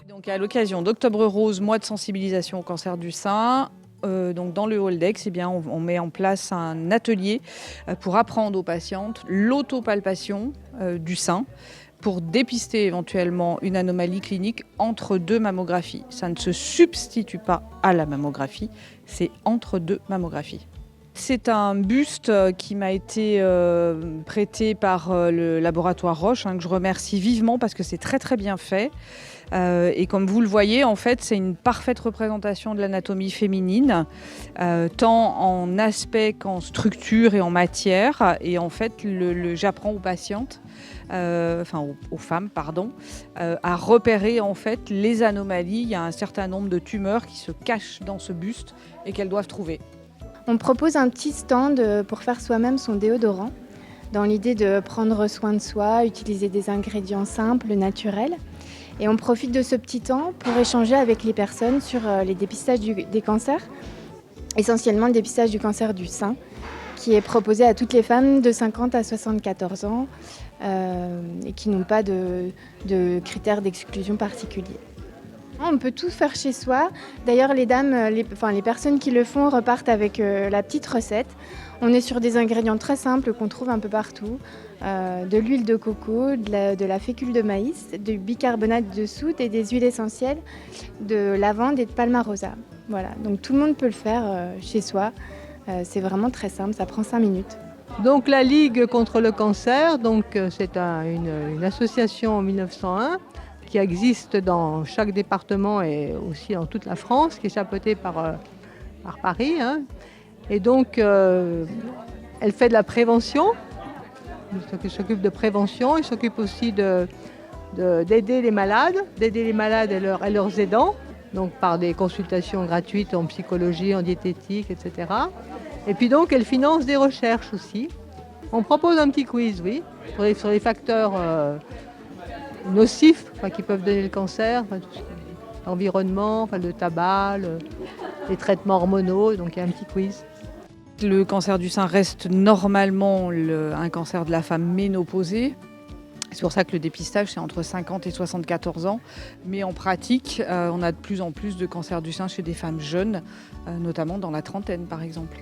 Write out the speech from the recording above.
Donc à l'occasion d'Octobre Rose, mois de sensibilisation au cancer du sein, donc dans le Haldex, eh bien, on met en place un atelier pour apprendre aux patientes l'autopalpation du sein pour dépister éventuellement une anomalie clinique entre deux mammographies. Ça ne se substitue pas à la mammographie, c'est entre deux mammographies. C'est un buste qui m'a été prêté par le laboratoire Roche, que je remercie vivement parce que c'est très très bien fait. Et comme vous le voyez, en fait, c'est une parfaite représentation de l'anatomie féminine, tant en aspect qu'en structure et en matière. Et en fait, j'apprends aux patientes, aux femmes, pardon, à repérer en fait les anomalies. Il y a un certain nombre de tumeurs qui se cachent dans ce buste et qu'elles doivent trouver. On propose un petit stand pour faire soi-même son déodorant, dans l'idée de prendre soin de soi, utiliser des ingrédients simples, naturels. Et on profite de ce petit temps pour échanger avec les personnes sur les dépistages des cancers, essentiellement le dépistage du cancer du sein, qui est proposé à toutes les femmes de 50 à 74 ans et qui n'ont pas de critères d'exclusion particuliers. On peut tout faire chez soi. D'ailleurs, les personnes qui le font repartent avec la petite recette. On est sur des ingrédients très simples qu'on trouve un peu partout. De l'huile de coco, de la fécule de maïs, du bicarbonate de soude et des huiles essentielles, de lavande et de palmarosa. Voilà, donc tout le monde peut le faire chez soi. C'est vraiment très simple, ça prend 5 minutes. Donc la Ligue contre le cancer, c'est une association en 1901 qui existe dans chaque département et aussi dans toute la France, qui est chapeautée par Paris. Et donc, elle fait de la prévention, il s'occupe de prévention, il s'occupe aussi d'aider les malades et leurs aidants, donc par des consultations gratuites en psychologie, en diététique, etc. Et puis donc, elle finance des recherches aussi. On propose un petit quiz, oui, sur les facteurs nocifs qui peuvent donner le cancer, l'environnement, le tabac, les traitements hormonaux, donc il y a un petit quiz. Le cancer du sein reste normalement un cancer de la femme ménopausée. C'est pour ça que le dépistage, c'est entre 50 et 74 ans. Mais en pratique, on a de plus en plus de cancer du sein chez des femmes jeunes, notamment dans la trentaine par exemple.